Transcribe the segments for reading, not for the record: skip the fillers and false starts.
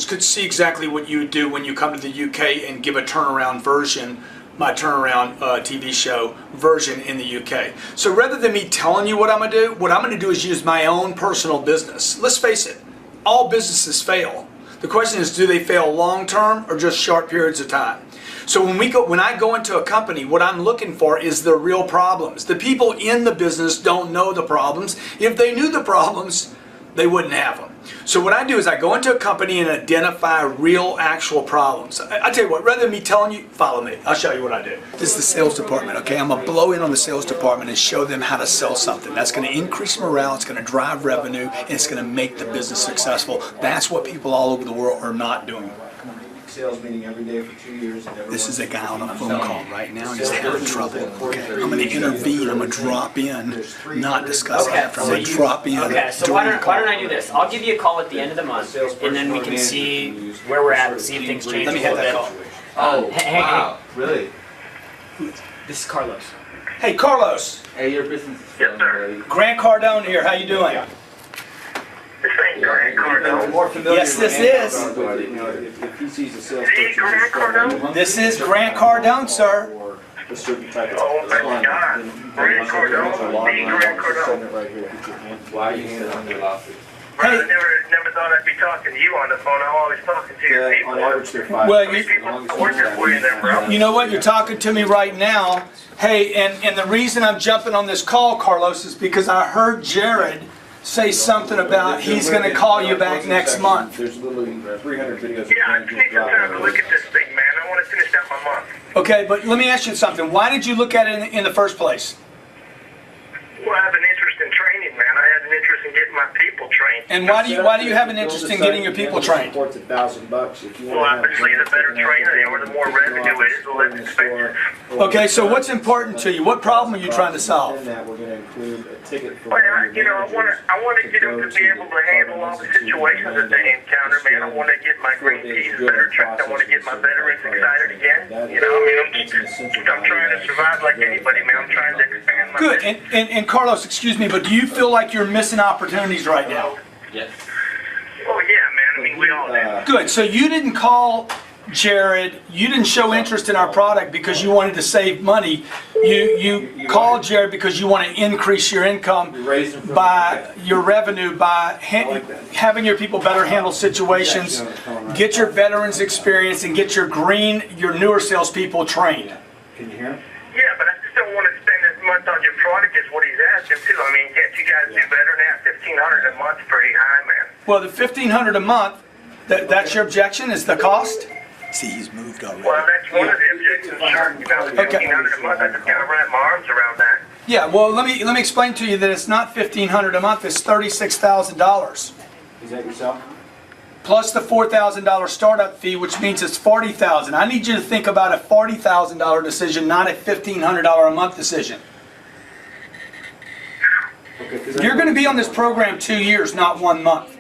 could see exactly what you would do when you come to the UK and give a turnaround version, my turnaround TV show version in the UK. So rather than me telling you what I'm going to do, what I'm going to do is use my own personal business. Let's face it, all businesses fail. The question is, do they fail long term or just short periods of time? So when I go into a company, what I'm looking for is the real problems. The people in the business don't know the problems. If they knew the problems, they wouldn't have them. So what I do is I go into a company and identify real, actual problems. I tell you what, rather than me telling you, follow me. I'll show you what I do. This is the sales department, okay? I'm going to blow in on the sales department and show them how to sell something. That's going to increase morale, it's going to drive revenue, and it's going to make the business successful. That's what people all over the world are not doing. Sales meeting every day for 2 years. And this is a guy on a phone call right now and he's having trouble. Okay. I'm going to intervene. I'm going to drop in, not discuss after. I'm going to drop in. Okay, so why don't I do this? I'll give you a call at the end of the month, and then we can see where we're at and see if things change. Let me have that call. Oh, hey, wow. Really? This is Carlos. Hey, Carlos. Hey, your business is Yes, sir. Grant Cardone here. How you doing? This ain't Grant Cardone. more familiar Yes, this is. If he sees a sales Hey, Grant Cardone? This is Grant Cardone, sir. or a certain type of Oh, my client, God. then you Grant can Cardone? Me, Grant Cardone? right here. Put your hand. Why are you handling your lawsuit? I never thought I'd be talking to you on the phone. I'm always talking to your people. On average, they're 5. Well, How many people working for you there, bro? You know what? You're talking to me right now. Hey, and the reason I'm jumping on this call, Carlos, is because I heard Jared say something about he's going to call you back next month. There's literally 300 videos. Yeah, I just need some time to look at this thing, man. I want to finish out my month. Okay, but let me ask you something. Why did you look at it in the first place? Well, I have an interest in training, man. I have an interest in getting my people trained. And why do you have an interest in getting your people trained? Well, obviously, the better trainer they are, the more revenue it is, the less expensive. Okay, so what's important to you? What problem are you trying to solve? In that, we're going to include a ticket for. Well, I want to get them to be able to handle all the situations that they encounter, man. I want to get my green peas better trained. I want to get my veterans excited again. You know, I mean, I'm trying to survive like anybody, man. I'm trying to expand my Good. And Carlos, excuse me, but do you feel like you're missing opportunities right now? Yes. Oh, yeah, man. I mean, we all do. Good. So you didn't call Jared, you didn't show interest in our product because you wanted to save money. You called Jared because you want to increase your income by your revenue by having your people better handle situations, get your veterans experience, and get your newer salespeople trained. Can you hear him? Yeah, but I just don't want to spend as much on your product as what he's asking, too. I mean, can't you guys do better now? $1,500 a month's pretty high, man. Well, the $1,500 a month, that's your objection, is the cost? See, he's moved already. Well, that's one of the objections, sure. You know, $1,500 a month, I just kind of wrap my arms around that. Yeah, well, let me explain to you that it's not $1,500 a month, it's $36,000. Is that yourself? Plus the $4,000 startup fee, which means it's $40,000. I need you to think about a $40,000 decision, not a $1,500 a month decision. Okay, You're going to be on this program 2 years, not 1 month.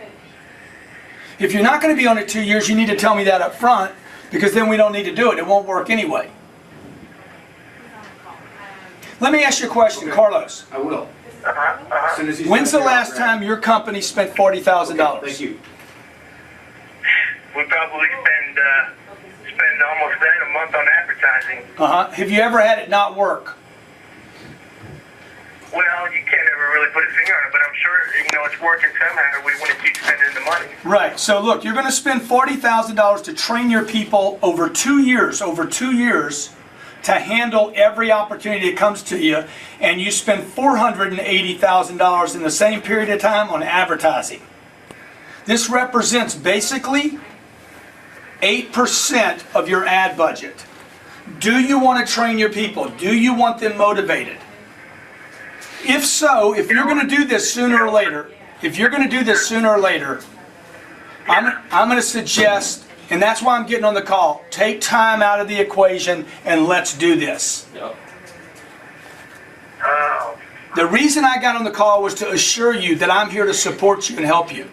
If you're not going to be on it 2 years, you need to tell me that up front, because then we don't need to do it. It won't work anyway. Let me ask you a question, Carlos. I will. Uh-huh. When's the last time your company spent $40,000? Thank you. We probably spend almost that a month on advertising. Have you ever had it not work? Well, you can't ever really put a finger on it, but I'm sure, it's working somehow. We want to keep spending the money. Right. So look, you're going to spend $40,000 to train your people over 2 years, to handle every opportunity that comes to you, and you spend $480,000 in the same period of time on advertising. This represents basically 8% of your ad budget. Do you want to train your people? Do you want them motivated? If so, if you're going to do this sooner or later, I'm going to suggest, and that's why I'm getting on the call, take time out of the equation and let's do this. Yep. Oh. The reason I got on the call was to assure you that I'm here to support you and help you.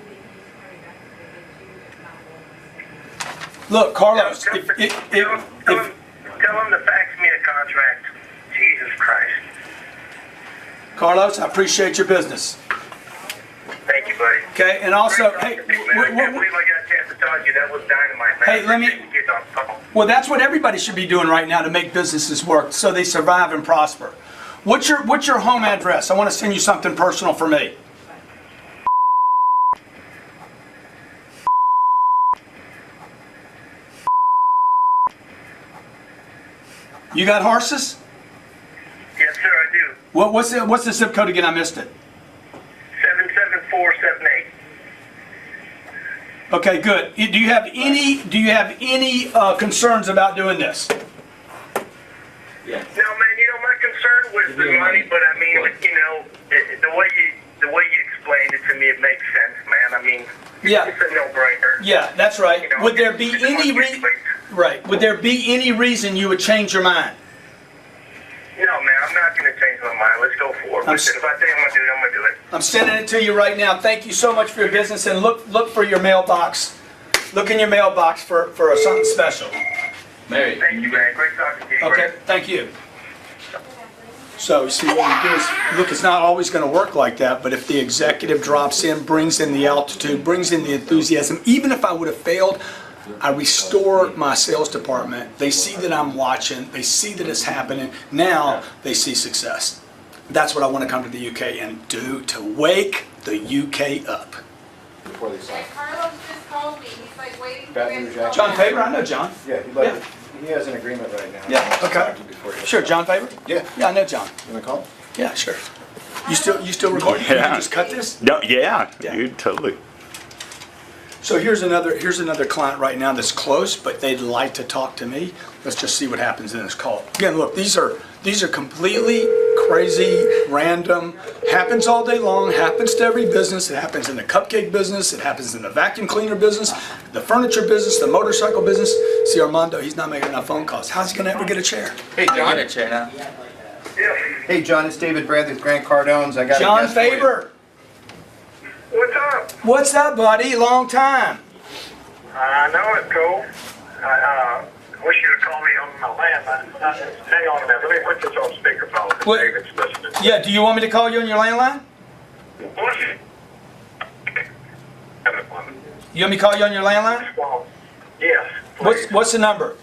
Look, Carlos, Tell them to fax me a contract. Jesus Christ. Carlos, I appreciate your business. Thank you, buddy. Okay, and also, I hey, can't believe I got a chance to tell you that was dynamite, man. Hey, let me- Appreciate you getting on the phone. Well, that's what everybody should be doing right now to make businesses work so they survive and prosper. What's your home address? I want to send you something personal for me. You got horses? Yes, sir, I do. What's the zip code again? I missed it. 77478. Okay, good. Do you have any concerns about doing this? No, man, my concern was the money, but I mean, the way you explained it to me, it makes sense, man. I mean, Yeah. it's a no-brainer. Yeah, that's right. Would there be any reason? right? Would there be any reason you would change your mind? No, man, I'm not going to change my mind. Let's go for it. I'm Listen, if I say I'm going to do it, I'm going to do it. I'm sending it to you right now. Thank you so much for your business, and look for your mailbox. Look in your mailbox for something special. Mary, Thank you, man. Great talking to you. Okay, Greg. thank you. So, you see, what we do is, look, it's not always going to work like that, but if the executive drops in, brings in the altitude, brings in the enthusiasm, even if I would have failed, I restore my sales department. They see that I'm watching. They see that it's happening. Now they see success. That's what I want to come to the UK and do, to wake the UK up. Before they sign. Carlos just called me. He's like waiting for Baton his Rouge phone. Action. John Faber, I know John. Yeah, he has an agreement right now. Yeah, He wants to okay. talk to you before he- Sure, John Faber? Yeah. Yeah, I know John. You want to call? Yeah, sure. You still recording? Can Yeah. you just cut this? No, yeah, Yeah. dude, totally. So here's another client right now that's close, but they'd like to talk to me. Let's just see what happens in this call. Again, look, these are completely crazy, random, happens all day long, happens to every business. It happens in the cupcake business, it happens in the vacuum cleaner business, the furniture business, the motorcycle business. See, Armando, he's not making enough phone calls. How's he gonna ever get a chair? Hey, John. Get a chair now. Yeah. Hey, John, it's David Bradley with Grant Cardone's. I got John a guest for you. Faber, What's up? what's up, buddy? Long time. I know it, Cole. I wish you'd have called me on my landline. Hang on a minute. Let me put this on speakerphone. What? David's listening. Yeah, do you want me to call you on your landline? What's it? You want me to call you on your landline? Well, yes. Please. What's the number?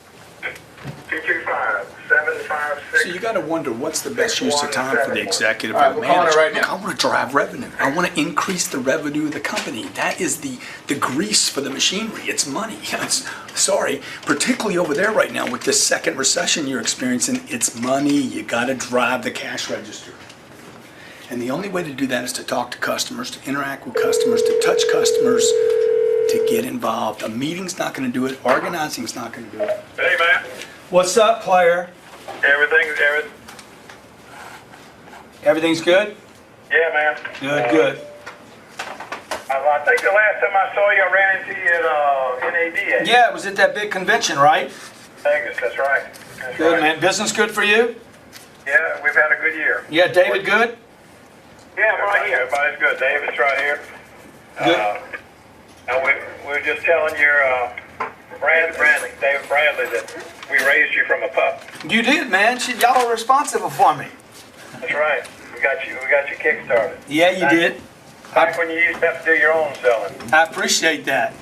225-756. So you got to wonder what's the best use of time for the executive All right, or the we're calling it manager. right now. Look, I want to drive revenue. I want to increase the revenue of the company. That is the grease for the machinery. It's money. Sorry, particularly over there right now with this second recession you're experiencing, it's money. You got to drive the cash register. And the only way to do that is to talk to customers, to interact with customers, to touch customers, to get involved. A meeting's not going to do it. Organizing's not going to do it. Hey, man. What's up, player? Everything's Everything's good? Yeah, man. Good. I think the last time I saw you, I ran into you at NADA. Yeah, it was at that big convention, right? Vegas, that's right. That's Good, right. man. Business good for you? Yeah, we've had a good year. Yeah, David good? Yeah, I'm right here. Everybody's good. David's right here. Good. And we were just telling your David Bradley, that we raised you from a pup. You did, man. Y'all are responsible for me. That's right. We got you kick-started. Yeah, you did. Back when you used to have to do your own selling. I appreciate that.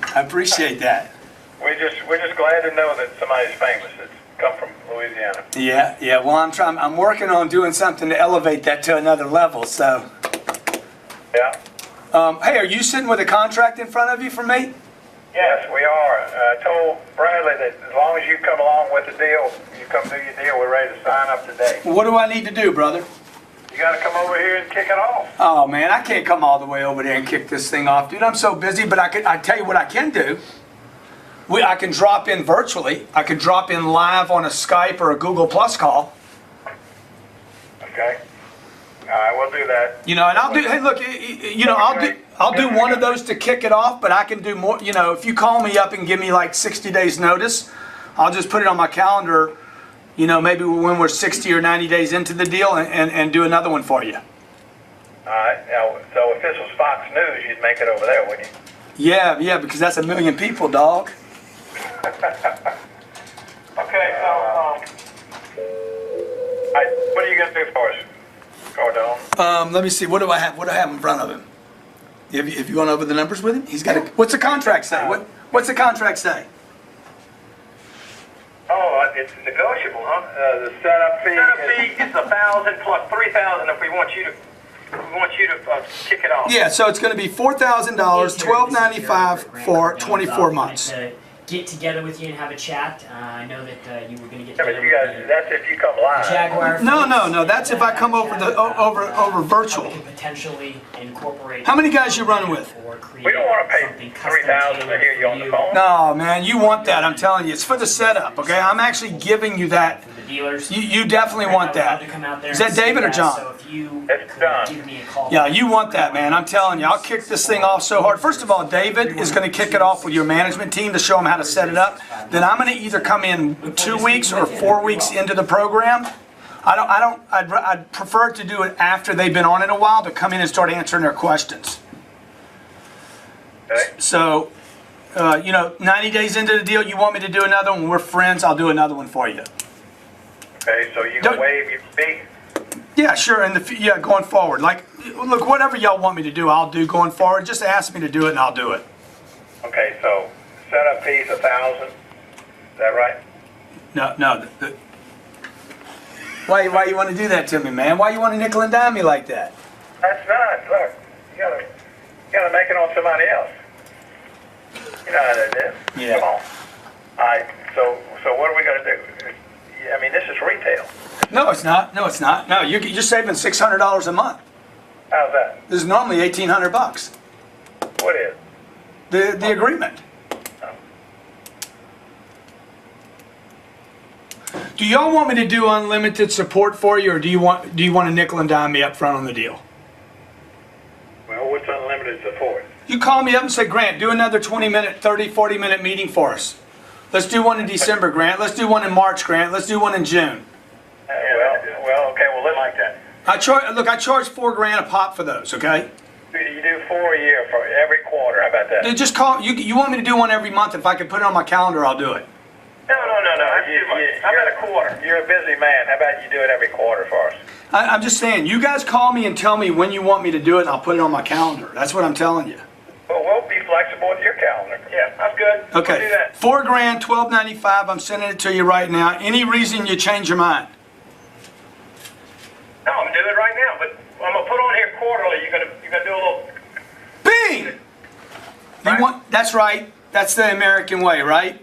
We're just glad to know that somebody's famous that's come from Louisiana. Yeah. Well, I'm working on doing something to elevate that to another level. So, Yeah. hey, are you sitting with a contract in front of you for me? Yes, we are. I told Bradley that as long as you come along with the deal, you come do your deal, we're ready to sign up today. What do I need to do, brother? You got to come over here and kick it off. Oh man, I can't come all the way over there and kick this thing off, dude. I'm so busy, but I tell you what I can do. I can drop in virtually. I can drop in live on a Skype or a Google Plus call. Okay. All right, we'll do that. You know, and I'll do. Hey, look, I'll do one of those to kick it off, but I can do more. You know, if you call me up and give me like 60 days notice, I'll just put it on my calendar. You know, maybe when we're 60 or 90 days into the deal, and do another one for you. All right. Now, so if this was Fox News, you'd make it over there, wouldn't you? Yeah, because that's 1 million people, dog. Okay. So, what are you gonna do for us, Cardone? Let me see. What do I have? What do I have in front of him? Have you gone over the numbers with him? He's got a. What's the contract say? What's the contract say? Oh, it's negotiable, huh? The setup fee. Setup fee is 1,000 plus 3,000 if we want you to kick it off. Yeah, so it's going to be $4,000, $1,295 for 24 months. Get together with you and have a chat. I know that you were going to get Yeah, together but you guys, with that's if you come live. the Jaguar. No. That's if I come over over virtual. We could potentially incorporate. How many guys you running with? We don't want to pay 3,000 to hear you on the phone. No, man, you want that. I'm telling you, it's for the setup. Okay, I'm actually giving you that. For the dealers. You definitely want that. Is that David or John? So if you It's done. give me a call. Yeah, you want that, man. I'm telling you, I'll kick this thing off so hard. First of all, David is going to kick it off with your management team to show them how to set it up. Then I'm going to either come in 2 weeks or 4 weeks into the program. I'd prefer to do it after they've been on it a while to come in and start answering their questions. Okay. So, 90 days into the deal, you want me to do another one? We're friends. I'll do another one for you. Okay, so you Don't- can waive your fee? Yeah, sure. And going forward, look, whatever y'all want me to do, I'll do going forward. Just ask me to do it, and I'll do it. Okay, so setup fee's 1,000, is that right? No. Why you want to do that to me, man? Why you want to nickel and dime me like that? That's not, look, you gotta make it on somebody else. You know how that is. Yeah. Come on. All right, so what are we gonna do? I mean, this is retail. No, it's not. No, you're saving $600 a month. How's that? This is normally $1,800. What is? The agreement. Do y'all want me to do unlimited support for you, or do you want to nickel and dime me up front on the deal? Well, what's unlimited support? You call me up and say, Grant, do another 20-minute, 30, 40-minute meeting for us. Let's do one in December, Grant. Let's do one in March, Grant. Let's do one in June. Okay, well, let's like that. I charge $4,000 a pop for those, okay? You do 4 a year for every quarter. How about that? Dude, just call. You want me to do one every month? If I can put it on my calendar, I'll do it. No. How about a quarter? You're a busy man. How about you do it every quarter for us? I'm just saying, you guys call me and tell me when you want me to do it, and I'll put it on my calendar. That's what I'm telling you. Well, we'll be flexible with your calendar. Yeah, that's good. Okay. We'll do that. $4,000, $1,295. I'm sending it to you right now. Any reason you change your mind? No, I'm doing it right now, but I'm gonna put on here quarterly. You're gonna do a little. Bing! That's right. That's the American way, right?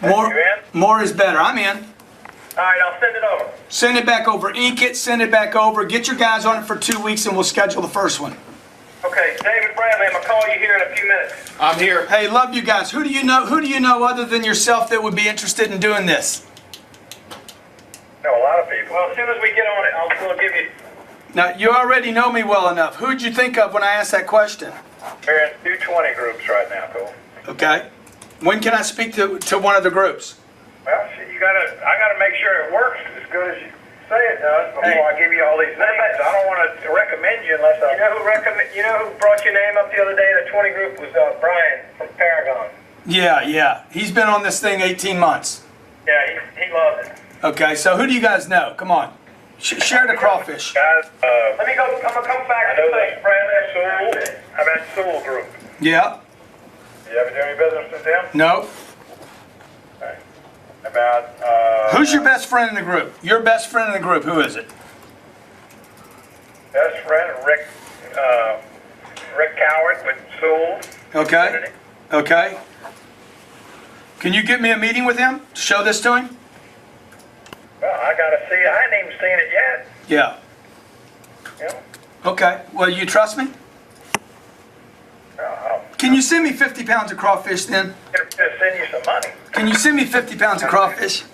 You in? More is better. I'm in. All right, I'll send it over. Send it back over. Ink it. Send it back over. Get your guys on it for 2 weeks, and we'll schedule the first one. Okay, David Bradley, I'm gonna call you here in a few minutes. I'm here. Hey, love you guys. Who do you know? Who do you know other than yourself that would be interested in doing this? No, a lot of people. Well, as soon as we get on it, we'll give you. Now, you already know me well enough. Who'd you think of when I asked that question? We're in 220 groups right now, Cole. Okay. When can I speak to one of the groups? Well, see, I gotta make sure it works as good as you say it does before I give you all these names. I don't want to recommend you unless I. You know who brought your name up the other day in the 20 group was Brian from Paragon. Yeah. He's been on this thing 18 months. Yeah, he loves it. Okay, so who do you guys know? Come on. Share the crawfish. Guys, Let me go. I'm gonna come back I to know the that Sewell. How about Sewell Group? Yeah. You ever do any business with them? No. Okay. About Who's your best friend in the group? Your best friend in the group, who is it? best friend Rick Coward with Sewell? Okay. Can you get me a meeting with him to show this to him? Well, I gotta see it. I hadn't even seen it yet. Yeah. Yeah. Okay. Well, you trust me? Can you send me 50 pounds of crawfish then? Just send you some money. Can you send me 50 pounds of crawfish?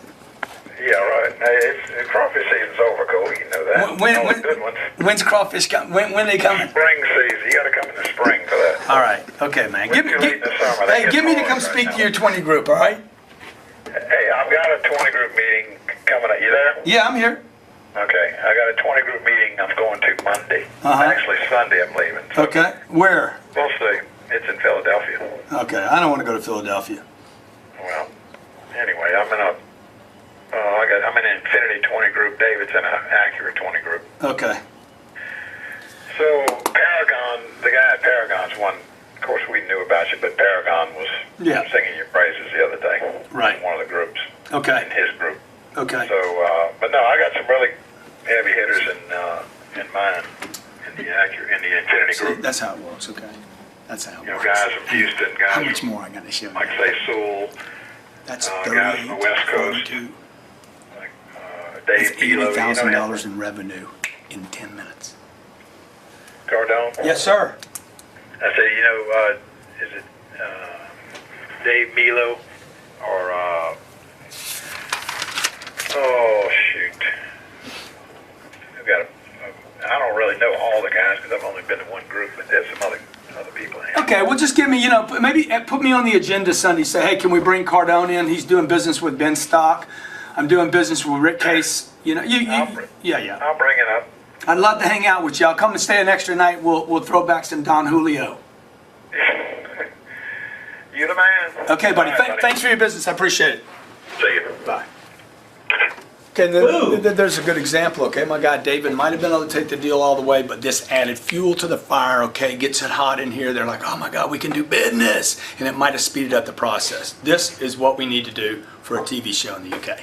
Yeah, right. Hey, crawfish season's over, Cole. You know that. All the good ones. When's crawfish come? When they coming? Spring season. You gotta come in the spring for that. All right. Okay, man. We're too late in the summer. They Hey, get give me to hard come right speak now. to your 20 group, all right? Hey, I've got a 20 group meeting coming up. You there? Yeah, I'm here. Okay. I got a 20 group meeting I'm going to Monday. Uh-huh. Actually, Sunday I'm leaving. So Okay. Where? we'll see. It's in Philadelphia. Okay. I don't want to go to Philadelphia. Well, anyway, I'm in an Infinity 20 group. David's in an Acura 20 group. Okay. So Paragon, the guy at Paragon's one. Of course, we knew about you, but Paragon was Yeah. singing your praises the other day. Right. One of the groups. Okay. In his group. Okay. So, but no, I got some really heavy hitters in mine, in the Infinity See, group. that's how it works. Okay. That's how it You know, works. guys from Houston, How guys much from, more I got to show you? like say, Sewell, That's guys from the 38, West Coast. 42. like That's Dave Milo, $80,000 in revenue in 10 minutes. Cardone. Yes, sir. I say, is it Dave Milo or oh shoot, I've got I don't really know all the guys because I've only been in one group, but there's some other people in here. Okay, well, just give me, maybe put me on the agenda Sunday. Say, hey, can we bring Cardone in? He's doing business with Ben Stock. I'm doing business with Rick Case. Yeah. I'll bring it up. I'd love to hang out with y'all. Come and stay an extra night. We'll throw back some Don Julio. You the man. Okay, buddy. All right, Thanks for your business. I appreciate it. See you. Bye. Okay, there's a good example, okay? My guy David might have been able to take the deal all the way, but this added fuel to the fire, okay? Gets it hot in here. They're like, oh my God, we can do business. And it might have speeded up the process. This is what we need to do for a TV show in the UK.